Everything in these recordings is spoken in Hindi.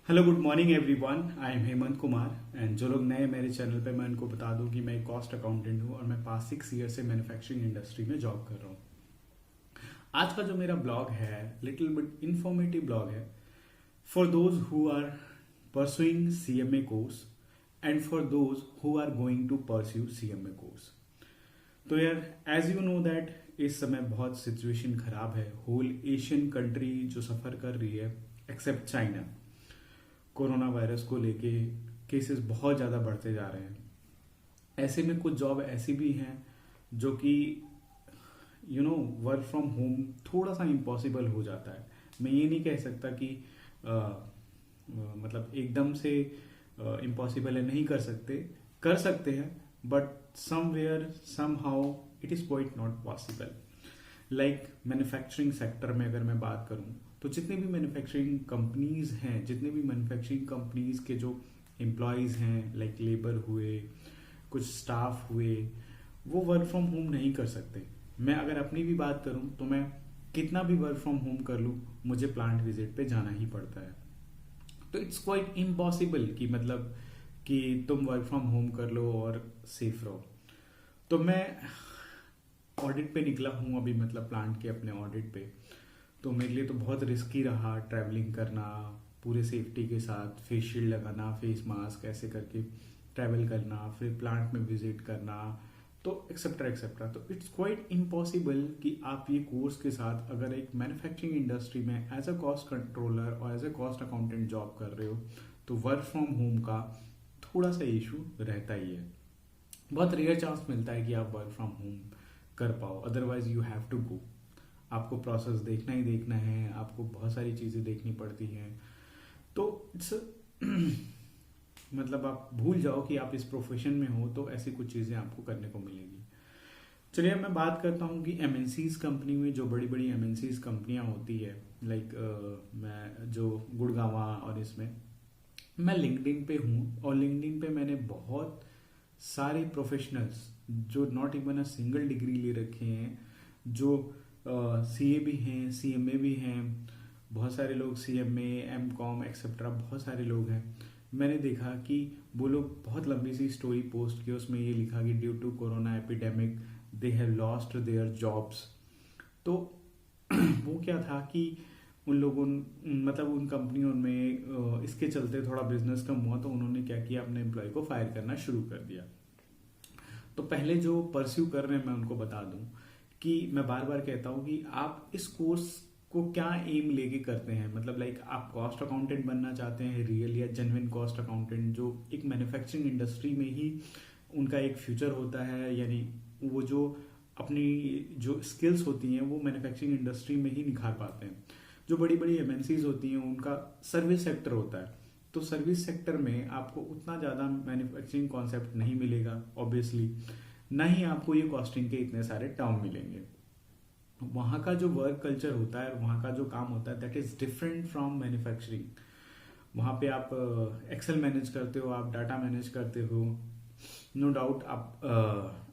Hello good morning everyone. I am Hemant Kumar and जो लोग नए मेरे चैनल पे मैं उनको बता दूं कि मैं एक कॉस्ट अकाउंटेंट हूं और मैं पास्ट 6 ईयर से मैन्युफैक्चरिंग इंडस्ट्री में जॉब कर रहा हूं। आज का जो मेरा ब्लॉग है लिटिल बिट इंफॉर्मेटिव ब्लॉग है for those who are pursuing CMA course and for those who are going to pursue CMA course. तो यार एज यू नो दैट इस समय बहुत सिचुएशन खराब है। होल एशियन कंट्री जो सफ़र कर रही है एक्सेप्ट चाइना, कोरोना वायरस को लेके केसेस बहुत ज़्यादा बढ़ते जा रहे हैं। ऐसे में कुछ जॉब ऐसी भी हैं जो कि वर्क फ्रॉम होम थोड़ा सा इम्पॉसिबल हो जाता है। मैं ये नहीं कह सकता कि मतलब एकदम से इम्पॉसिबल है, नहीं कर सकते हैं, but somewhere somehow it is quite not possible. Like manufacturing sector में अगर मैं बात करूं तो जितने भी मैन्युफैक्चरिंग कंपनीज हैं, जितने भी मैन्युफैक्चरिंग कंपनीज के जो एम्प्लॉयज़ हैं, लाइक लेबर हुए, कुछ स्टाफ हुए, वो वर्क फ्रॉम होम नहीं कर सकते। मैं अगर अपनी भी बात करूं तो मैं कितना भी वर्क फ्रॉम होम कर लूं, मुझे प्लांट विजिट पे जाना ही पड़ता है। तो इट्स क्वाइट इम्पॉसिबल कि मतलब कि तुम वर्क फ्रॉम होम कर लो और सेफ रहो। तो मैं ऑडिट पे निकला हूँ अभी, मतलब प्लांट के अपने ऑडिट पे। तो मेरे लिए तो बहुत रिस्की रहा ट्रैवलिंग करना, पूरे सेफ्टी के साथ फेस शील्ड लगाना, फेस मास्क ऐसे करके ट्रैवल करना, फिर प्लांट में विजिट करना, तो एक्सेट्रा एक्सेट्रा। तो इट्स क्वाइट इम्पॉसिबल कि आप ये कोर्स के साथ अगर एक मैन्युफैक्चरिंग इंडस्ट्री में एज अ कॉस्ट कंट्रोलर और as a cost accountant job कर रहे हो तो वर्क फ्रॉम होम का थोड़ा सा इशू रहता ही है। बहुत रेयर चांस मिलता है कि आप वर्क फ्रॉम होम कर पाओ, otherwise you have to go. आपको प्रोसेस देखना ही देखना है, आपको बहुत सारी चीज़ें देखनी पड़ती हैं। तो इट्स मतलब आप भूल जाओ कि आप इस प्रोफेशन में हो तो ऐसी कुछ चीज़ें आपको करने को मिलेगी। चलिए अब मैं बात करता हूँ कि एमएनसीज कंपनी में जो बड़ी बड़ी एमएनसीज कंपनियाँ होती है, लाइक मैं जो गुड़गांवा और इसमें मैं लिंक्डइन पे हूँ, और लिंक्डइन पे मैंने बहुत सारे प्रोफेशनल्स जो not even a single degree ले रखे हैं, जो सीए भी हैं, सीएमए भी हैं, बहुत सारे लोग सीएमए, एमकॉम एक्सेट्रा, बहुत सारे लोग हैं। मैंने देखा कि वो लोग बहुत लंबी सी स्टोरी पोस्ट की, उसमें ये लिखा कि due to corona epidemic they have lost their jobs. तो वो क्या था कि उन लोगों मतलब उन कंपनियों में इसके चलते थोड़ा बिजनेस कम हुआ, तो उन्होंने क्या किया, अपने एम्प्लॉय को फायर करना शुरू कर दिया। तो पहले जो परस्यू कर रहे हैं मैं उनको बता दूं कि मैं बार बार कहता हूं कि आप इस कोर्स को क्या एम लेके करते हैं। मतलब लाइक आप कॉस्ट अकाउंटेंट बनना चाहते हैं, रियल या जेन्युइन कॉस्ट अकाउंटेंट, जो एक मैन्युफैक्चरिंग इंडस्ट्री में ही उनका एक फ्यूचर होता है, यानी वो जो अपनी जो स्किल्स होती हैं वो मैन्युफैक्चरिंग इंडस्ट्री में ही निखार पाते हैं। जो बड़ी बड़ी एमएनसीज होती हैं उनका सर्विस सेक्टर होता है, तो सर्विस सेक्टर में आपको उतना ज़्यादा मैन्युफैक्चरिंग कॉन्सेप्ट नहीं मिलेगा ऑब्वियसली, ना ही आपको ये कॉस्टिंग के इतने सारे टर्म मिलेंगे। वहाँ का जो वर्क कल्चर होता है, वहाँ का जो काम होता है, that is different from manufacturing. वहाँ पे आप एक्सेल मैनेज करते हो, आप डाटा मैनेज करते हो, नो डाउट आप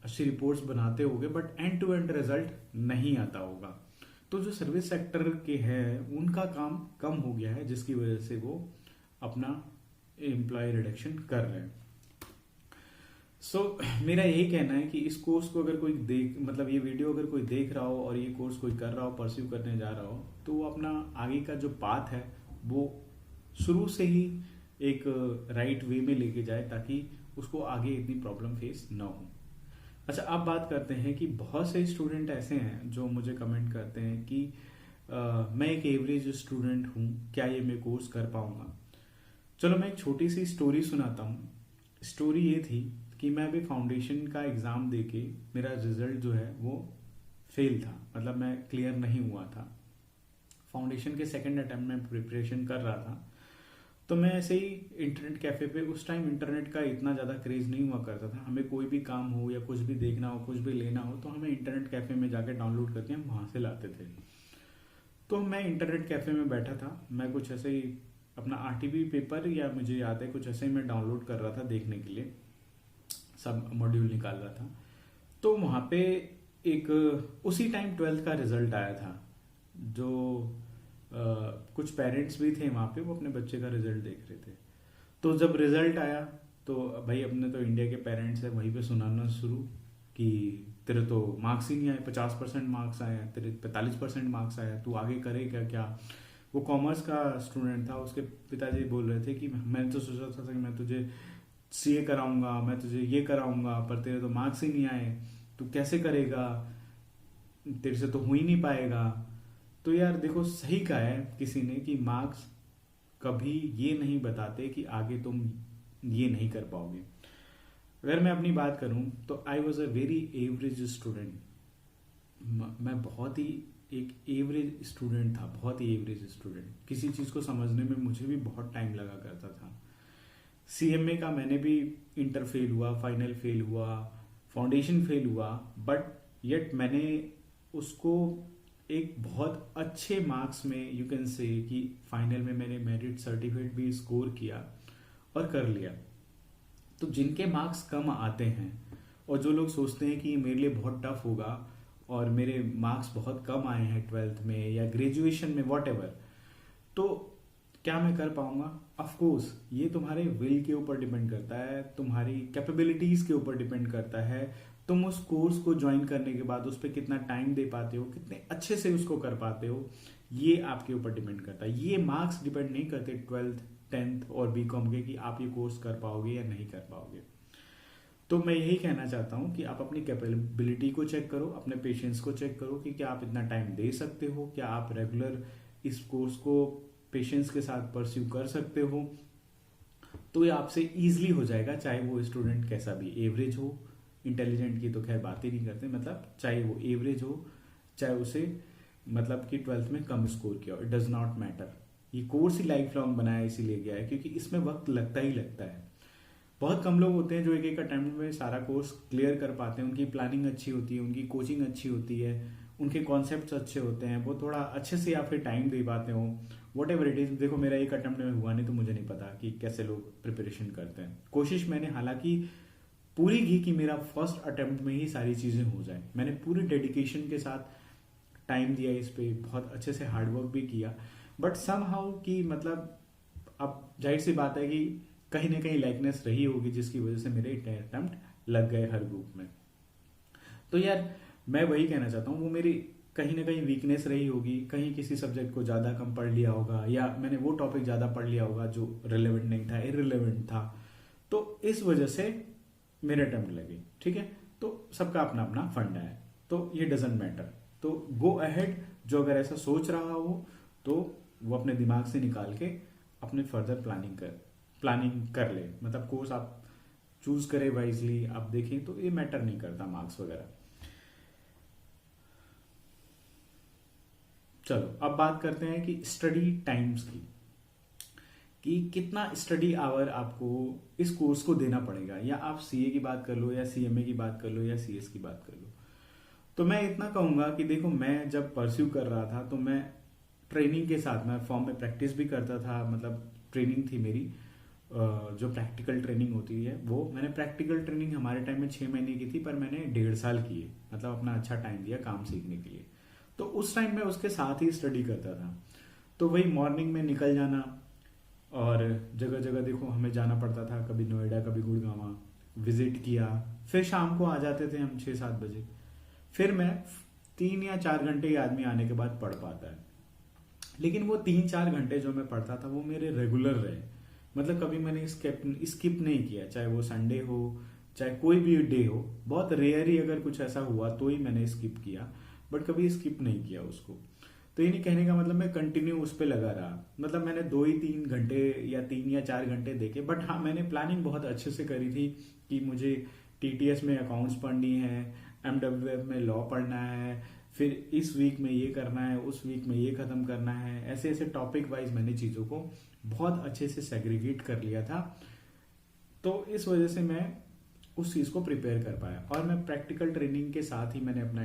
अच्छी रिपोर्ट्स बनाते होगे, but end to end result नहीं आता होगा। तो जो सर्विस सेक्टर के हैं उनका काम कम हो गया है, जिसकी वजह से वो अपना एम्प्लॉय रिडक्शन कर रहे हैं। सो मेरा यही कहना है कि इस कोर्स को अगर कोई देख, मतलब ये वीडियो अगर कोई देख रहा हो और ये कोर्स कोई कर रहा हो, परस्यू करने जा रहा हो, तो वो अपना आगे का जो पाथ है वो शुरू से ही एक राइट वे में लेके जाए, ताकि उसको आगे इतनी प्रॉब्लम फेस ना हो। अच्छा, अब बात करते हैं कि बहुत से स्टूडेंट ऐसे हैं जो मुझे कमेंट करते हैं कि मैं एक एवरेज स्टूडेंट हूँ, क्या ये मैं कोर्स कर पाऊंगा। चलो मैं एक छोटी सी स्टोरी सुनाता हूँ। स्टोरी ये थी कि मैं अभी फाउंडेशन का एग्ज़ाम देके मेरा रिजल्ट जो है वो फेल था, मतलब मैं क्लियर नहीं हुआ था। फाउंडेशन के सेकंड अटेम्प्ट में प्रिपरेशन कर रहा था, तो मैं ऐसे ही इंटरनेट कैफ़े पे, उस टाइम इंटरनेट का इतना ज़्यादा क्रेज़ नहीं हुआ करता था, हमें कोई भी काम हो या कुछ भी देखना हो, कुछ भी लेना हो, तो हमें इंटरनेट कैफ़े में जाके डाउनलोड करके हम वहाँ से लाते थे। तो मैं इंटरनेट कैफ़े में बैठा था, मैं कुछ ऐसे ही अपना आरटीबी पेपर, या मुझे याद है कुछ ऐसे ही मैं डाउनलोड कर रहा था देखने के लिए, सब मॉड्यूल निकाल रहा था। तो वहाँ पे एक उसी टाइम 12th का रिजल्ट आया था, जो कुछ कुछ पेरेंट्स भी थे वहाँ पे, वो अपने बच्चे का रिजल्ट देख रहे थे। तो जब रिजल्ट आया तो भाई अपने तो इंडिया के पेरेंट्स हैं, वहीं पे सुनाना शुरू कि तेरे तो मार्क्स ही नहीं आए, 50% मार्क्स आए हैं, तेरे 45% मार्क्स आए हैं, तू आगे करेगा क्या। वो कॉमर्स का स्टूडेंट था, उसके पिताजी बोल रहे थे कि मैंने तो सोचा था कि मैं तुझे सीए कराऊंगा, मैं तुझे ये कराऊंगा, पर तेरे तो मार्क्स ही नहीं आए, तू कैसे करेगा, तेरे से तो हो ही नहीं पाएगा। तो यार देखो, सही कहा है किसी ने कि मार्क्स कभी ये नहीं बताते कि आगे तुम ये नहीं कर पाओगे। अगर मैं अपनी बात करूं तो I was a very average student. मैं बहुत ही एक एवरेज स्टूडेंट था, बहुत ही एवरेज स्टूडेंट। किसी चीज़ को समझने में मुझे भी बहुत टाइम लगा करता था। सीएमए का मैंने भी इंटर फेल हुआ, फाइनल फेल हुआ, फाउंडेशन फेल हुआ, बट येट मैंने उसको एक बहुत अच्छे मार्क्स में, यू कैन से कि फाइनल में मैंने मेरिट सर्टिफिकेट भी स्कोर किया और कर लिया। तो जिनके मार्क्स कम आते हैं और जो लोग सोचते हैं कि ये मेरे लिए बहुत टफ होगा और मेरे मार्क्स बहुत कम आए हैं 12th में या ग्रेजुएशन में, वॉट एवर, तो क्या मैं कर पाऊंगा? ऑफ कोर्स ये तुम्हारे विल के ऊपर डिपेंड करता है, तुम्हारी कैपेबिलिटीज के ऊपर डिपेंड करता है। तुम उस कोर्स को ज्वाइन करने के बाद उस पर कितना टाइम दे पाते हो, कितने अच्छे से उसको कर पाते हो, ये आपके ऊपर डिपेंड करता है। ये मार्क्स डिपेंड नहीं करते 12th 10th और बीकॉम के कि आप ये कोर्स कर पाओगे या नहीं कर पाओगे। तो मैं यही कहना चाहता हूँ कि आप अपनी कैपेबिलिटी को चेक करो, अपने पेशेंस को चेक करो कि क्या आप इतना टाइम दे सकते हो, क्या आप रेगुलर इस कोर्स को पेशेंस के साथ परस्यू कर सकते हो। तो ये आपसे ईजिली हो जाएगा, चाहे वो स्टूडेंट कैसा भी, एवरेज हो, इंटेलिजेंट की तो खैर बात ही नहीं करते, मतलब चाहे वो एवरेज हो, चाहे उसे मतलब कि 12th में कम स्कोर किया हो, इट डज नॉट मैटर। ये कोर्स ही लाइफ लॉन्ग बनाया इसीलिए गया है क्योंकि इसमें वक्त लगता ही लगता है। बहुत कम लोग होते हैं जो एक एक अटेम्प्ट में सारा कोर्स क्लियर कर पाते हैं। उनकी प्लानिंग अच्छी होती है, उनकी कोचिंग अच्छी होती है, उनके कॉन्सेप्ट्स अच्छे होते हैं, वो थोड़ा अच्छे से या फिर टाइम दे पाते हो, वट एवर इट इज। देखो मेरा एक अटेम्प्ट में हुआ नहीं तो मुझे नहीं पता कि कैसे लोग प्रिपरेशन करते हैं। कोशिश मैंने हालांकि पूरी की कि मेरा फर्स्ट अटेम्प्ट में ही सारी चीज़ें हो जाए। मैंने पूरी डेडिकेशन के साथ टाइम दिया इस पे, बहुत अच्छे से हार्डवर्क भी किया, बट समहाउ कि मतलब अब जाहिर सी बात है कि कहीं ना कहीं लाइकनेस रही होगी जिसकी वजह से मेरे अटेम्प्ट लग गए हर ग्रुप में। तो यार मैं वही कहना चाहता हूँ, वो मेरी कहीं ना कहीं वीकनेस रही होगी, कहीं किसी सब्जेक्ट को ज़्यादा कम पढ़ लिया होगा या मैंने वो टॉपिक ज़्यादा पढ़ लिया होगा जो रिलेवेंट नहीं था, इररिलेवेंट था, तो इस वजह से मेरे अटेम्प्ट लगे। ठीक है, तो सबका अपना अपना फंडा है, तो ये डजेंट मैटर। तो गो अहेड, जो अगर ऐसा सोच रहा हो तो वो अपने दिमाग से निकाल के अपने फर्दर प्लानिंग कर ले। मतलब कोर्स आप चूज करें वाइजली, आप देखें तो ये मैटर नहीं करता मार्क्स वगैरह। चलो अब बात करते हैं कि स्टडी टाइम्स की, कि कितना स्टडी आवर आपको इस कोर्स को देना पड़ेगा। या आप सीए की बात कर लो या सीएमए की बात कर लो या सीएस की बात कर लो। तो मैं इतना कहूँगा कि देखो, मैं जब परस्यू कर रहा था तो मैं ट्रेनिंग के साथ, मैं फॉर्म में प्रैक्टिस भी करता था, मतलब ट्रेनिंग थी मेरी जो प्रैक्टिकल ट्रेनिंग होती है वो। मैंने प्रैक्टिकल ट्रेनिंग हमारे टाइम में 6 महीने की थी, पर मैंने 1.5 साल की है, मतलब अपना अच्छा टाइम दिया काम सीखने के लिए। तो उस टाइम में उसके साथ ही स्टडी करता था। तो वही मॉर्निंग में निकल जाना और जगह जगह देखो हमें जाना पड़ता था, कभी नोएडा कभी गुड़गांव विजिट किया, फिर शाम को आ जाते थे हम 6-7 बजे। फिर मैं 3 या 4 घंटे ही आदमी आने के बाद पढ़ पाता है, लेकिन वो 3-4 घंटे जो मैं पढ़ता था वो मेरे रेगुलर रहे। मतलब कभी मैंने स्किप नहीं किया, चाहे वो संडे हो चाहे कोई भी डे हो। बहुत रेयर ही अगर कुछ ऐसा हुआ तो ही मैंने स्किप किया, बट कभी स्किप नहीं किया उसको। तो ये नहीं कहने का मतलब मैं कंटिन्यू उस पर लगा रहा, मतलब मैंने 2-3 घंटे या 3 या 4 घंटे देखे, बट हाँ मैंने प्लानिंग बहुत अच्छे से करी थी कि मुझे टीटीएस में अकाउंट्स पढ़नी है, एमडब्ल्यूएफ में लॉ पढ़ना है, फिर इस वीक में ये करना है, उस वीक में ये खत्म करना है। ऐसे ऐसे टॉपिक वाइज मैंने चीज़ों को बहुत अच्छे से सेग्रीगेट कर लिया था। तो इस वजह से मैं उस चीज़ को प्रिपेयर कर पाया। और मैं प्रैक्टिकल ट्रेनिंग के साथ ही मैंने अपना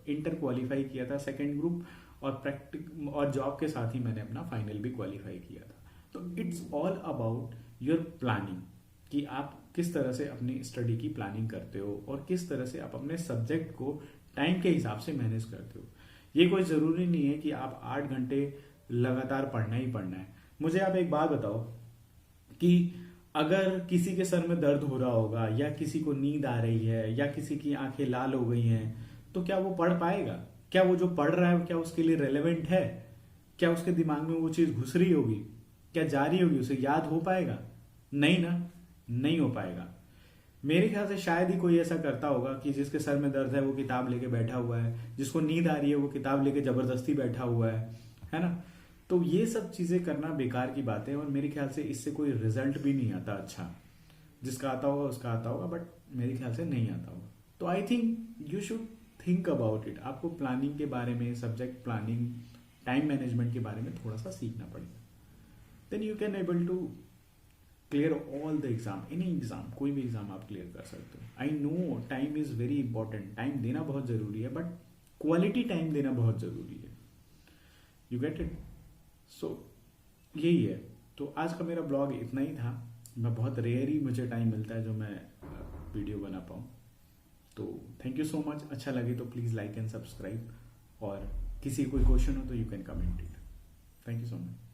इंटर क्वालिफाई किया था, सेकेंड ग्रुप, और जॉब के साथ ही मैंने अपना फाइनल भी क्वालिफाई किया था। तो it's all about your planning, कि आप किस तरह से अपनी स्टडी की प्लानिंग करते हो और किस तरह से आप अपने सब्जेक्ट को टाइम के हिसाब से मैनेज करते हो। ये कोई ज़रूरी नहीं है कि आप 8 घंटे लगातार पढ़ना ही पढ़ना है। मुझे आप एक बात बताओ कि अगर किसी के सर में दर्द हो रहा होगा या किसी को नींद आ रही है या किसी की आंखें लाल हो गई हैं, तो क्या वो पढ़ पाएगा? क्या वो जो पढ़ रहा है क्या उसके लिए रेलेवेंट है? क्या उसके दिमाग में वो चीज़ घुस रही होगी? क्या जा रही होगी? उसे याद हो पाएगा? नहीं ना, नहीं हो पाएगा। मेरे ख्याल से शायद ही कोई ऐसा करता होगा कि जिसके सर में दर्द है वो किताब लेके बैठा हुआ है, जिसको नींद आ रही है वो किताब लेके जबरदस्ती बैठा हुआ है ना? तो ये सब चीजें करना बेकार की बात है और मेरे ख्याल से इससे कोई रिजल्ट भी नहीं आता अच्छा। जिसका आता होगा उसका आता होगा, बट मेरे ख्याल से नहीं आता होगा। तो I think you should think about it. आपको प्लानिंग के बारे में, सब्जेक्ट प्लानिंग, टाइम मैनेजमेंट के बारे में थोड़ा सा सीखना पड़ेगा। Then you can able to clear all the exam, any exam, कोई भी एग्जाम आप क्लियर कर सकते हो। I know time is very important, time देना बहुत जरूरी है, बट क्वालिटी टाइम देना बहुत जरूरी है। You get it? सो यही है। तो आज का मेरा ब्लॉग इतना ही था। मैं बहुत रेयर ही मुझे टाइम मिलता है जो मैं वीडियो बना पाऊँ। तो थैंक यू सो मच। अच्छा लगे तो प्लीज़ लाइक एंड सब्सक्राइब, और किसी कोई क्वेश्चन हो तो you can comment it. Thank you so much.